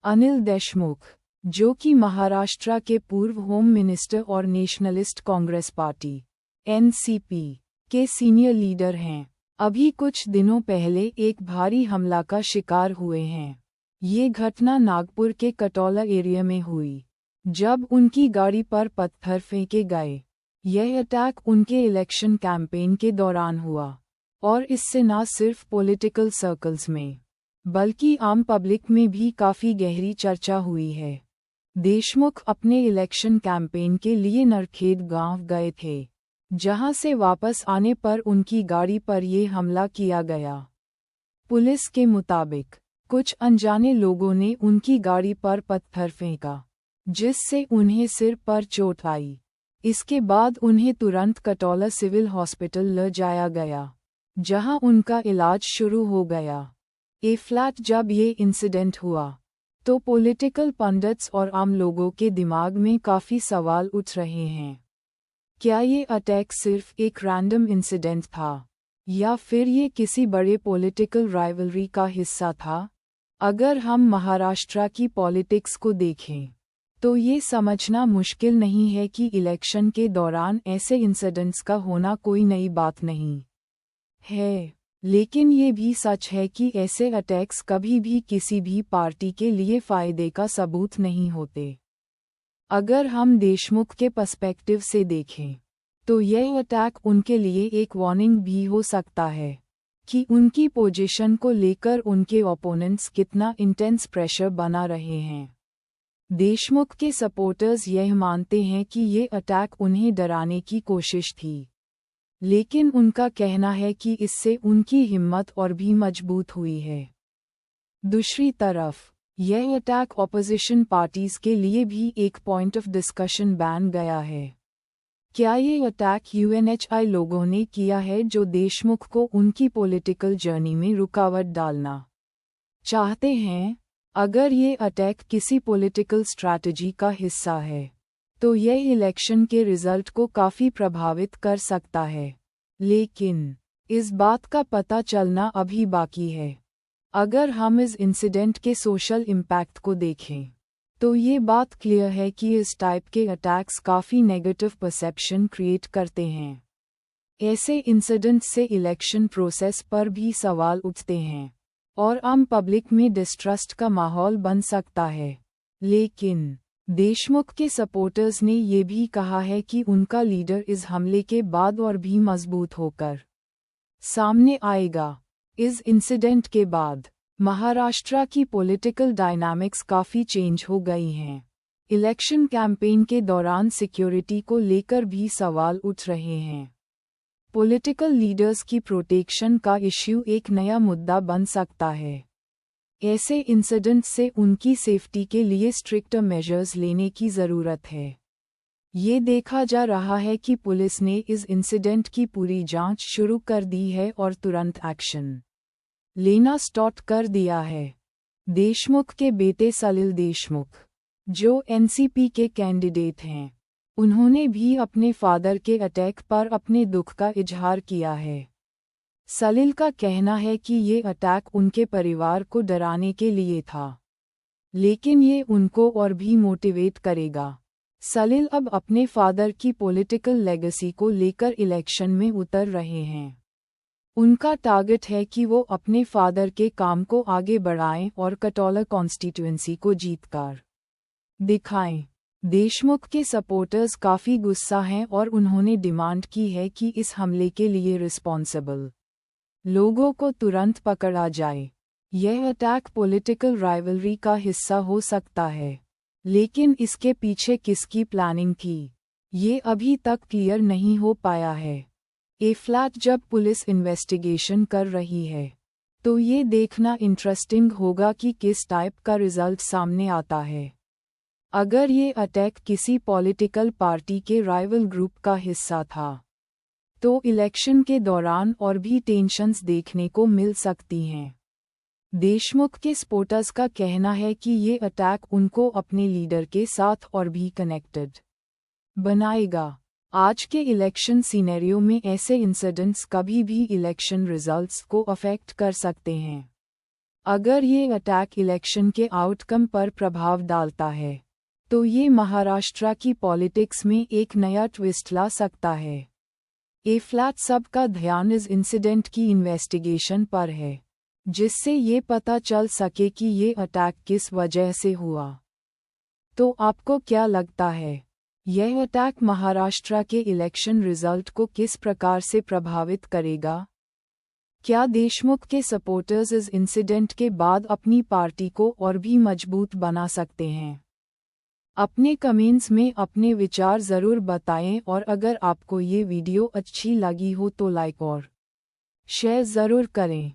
अनिल देशमुख, जो कि महाराष्ट्र के पूर्व होम मिनिस्टर और नेशनलिस्ट कांग्रेस पार्टी (एनसीपी) के सीनियर लीडर हैं, अभी कुछ दिनों पहले एक भारी हमला का शिकार हुए हैं। ये घटना नागपुर के कटौला एरिया में हुई, जब उनकी गाड़ी पर पत्थर फेंके गए। यह अटैक उनके इलेक्शन कैंपेन के दौरान हुआ और इससे न सिर्फ पॉलिटिकल सर्कल्स में बल्कि आम पब्लिक में भी काफ़ी गहरी चर्चा हुई है। देशमुख अपने इलेक्शन कैंपेन के लिए नरखेड़ गांव गए थे, जहां से वापस आने पर उनकी गाड़ी पर ये हमला किया गया। पुलिस के मुताबिक कुछ अनजाने लोगों ने उनकी गाड़ी पर पत्थर फेंका, जिससे उन्हें सिर पर चोट आई। इसके बाद उन्हें तुरंत कटौला सिविल हॉस्पिटल ले जाया गया, जहां उनका इलाज शुरू हो गया। फ्लैट जब ये इंसिडेंट हुआ, तो पॉलिटिकल पंडित्स और आम लोगों के दिमाग में काफ़ी सवाल उठ रहे हैं। क्या ये अटैक सिर्फ एक रैंडम इंसिडेंट था, या फिर ये किसी बड़े पॉलिटिकल राइवलरी का हिस्सा था? अगर हम महाराष्ट्र की पॉलिटिक्स को देखें, तो ये समझना मुश्किल नहीं है कि इलेक्शन के दौरान ऐसे इंसिडेंट्स का होना कोई नई बात नहीं है। लेकिन ये भी सच है कि ऐसे अटैक्स कभी भी किसी भी पार्टी के लिए फ़ायदे का सबूत नहीं होते। अगर हम देशमुख के पर्सपेक्टिव से देखें, तो यह अटैक उनके लिए एक वार्निंग भी हो सकता है कि उनकी पोजीशन को लेकर उनके ओपोनेंट्स कितना इंटेंस प्रेशर बना रहे हैं। देशमुख के सपोर्टर्स यह मानते हैं कि ये अटैक उन्हें डराने की कोशिश थी, लेकिन उनका कहना है कि इससे उनकी हिम्मत और भी मजबूत हुई है। दूसरी तरफ, यह अटैक ऑपोजिशन पार्टीज के लिए भी एक पॉइंट ऑफ डिस्कशन बन गया है। क्या ये अटैक यूएनएचआई लोगों ने किया है, जो देशमुख को उनकी पॉलिटिकल जर्नी में रुकावट डालना चाहते हैं? अगर ये अटैक किसी पॉलिटिकल स्ट्रैटेजी का हिस्सा है, तो यह इलेक्शन के रिजल्ट को काफ़ी प्रभावित कर सकता है, लेकिन इस बात का पता चलना अभी बाकी है। अगर हम इस इंसिडेंट के सोशल इम्पैक्ट को देखें, तो ये बात क्लियर है कि इस टाइप के अटैक्स काफ़ी नेगेटिव परसेप्शन क्रिएट करते हैं। ऐसे इंसिडेंट से इलेक्शन प्रोसेस पर भी सवाल उठते हैं और आम पब्लिक में डिस्ट्रस्ट का माहौल बन सकता है। लेकिन देशमुख के सपोर्टर्स ने ये भी कहा है कि उनका लीडर इस हमले के बाद और भी मजबूत होकर सामने आएगा। इस इंसिडेंट के बाद महाराष्ट्र की पॉलिटिकल डायनामिक्स काफ़ी चेंज हो गई हैं। इलेक्शन कैंपेन के दौरान सिक्योरिटी को लेकर भी सवाल उठ रहे हैं। पॉलिटिकल लीडर्स की प्रोटेक्शन का इश्यू एक नया मुद्दा बन सकता है। ऐसे इंसिडेंट से उनकी सेफ्टी के लिए स्ट्रिक्ट मेजर्स लेने की ज़रूरत है। ये देखा जा रहा है कि पुलिस ने इस इंसिडेंट की पूरी जांच शुरू कर दी है और तुरंत एक्शन लेना स्टार्ट कर दिया है। देशमुख के बेटे सलिल देशमुख, जो एनसीपी के कैंडिडेट हैं, उन्होंने भी अपने फादर के अटैक पर अपने दुख का इजहार किया है। सलिल का कहना है कि ये अटैक उनके परिवार को डराने के लिए था, लेकिन ये उनको और भी मोटिवेट करेगा। सलिल अब अपने फादर की पॉलिटिकल लेगेसी को लेकर इलेक्शन में उतर रहे हैं। उनका टारगेट है कि वो अपने फादर के काम को आगे बढ़ाएं और कटौला कॉन्स्टिट्यूएंसी को जीतकर दिखाएं। देशमुख के सपोर्टर्स काफ़ी गुस्सा हैं और उन्होंने डिमांड की है कि इस हमले के लिए रिस्पॉन्सिबल लोगों को तुरंत पकड़ा जाए। यह अटैक पॉलिटिकल राइवलरी का हिस्सा हो सकता है, लेकिन इसके पीछे किसकी प्लानिंग थी, ये अभी तक क्लियर नहीं हो पाया है। फ्लैट जब पुलिस इन्वेस्टिगेशन कर रही है, तो ये देखना इंटरेस्टिंग होगा कि किस टाइप का रिजल्ट सामने आता है। अगर ये अटैक किसी पॉलिटिकल पार्टी के राइवल ग्रुप का हिस्सा था, तो इलेक्शन के दौरान और भी टेंशन्स देखने को मिल सकती हैं। देशमुख के सपोर्टर्स का कहना है कि ये अटैक उनको अपने लीडर के साथ और भी कनेक्टेड बनाएगा। आज के इलेक्शन सिनेरियो में ऐसे इंसिडेंट्स कभी भी इलेक्शन रिजल्ट्स को अफेक्ट कर सकते हैं। अगर ये अटैक इलेक्शन के आउटकम पर प्रभाव डालता है तो ये महाराष्ट्र की पॉलिटिक्स में एक नया ट्विस्ट ला सकता है। ए-फ्लैट सबका ध्यान इस इंसिडेंट की इन्वेस्टिगेशन पर है, जिससे ये पता चल सके कि ये अटैक किस वजह से हुआ। तो आपको क्या लगता है, यह अटैक महाराष्ट्र के इलेक्शन रिजल्ट को किस प्रकार से प्रभावित करेगा? क्या देशमुख के सपोर्टर्स इस इंसिडेंट के बाद अपनी पार्टी को और भी मजबूत बना सकते हैं? अपने कमेंट्स में अपने विचार ज़रूर बताएं और अगर आपको ये वीडियो अच्छी लगी हो तो लाइक और शेयर ज़रूर करें।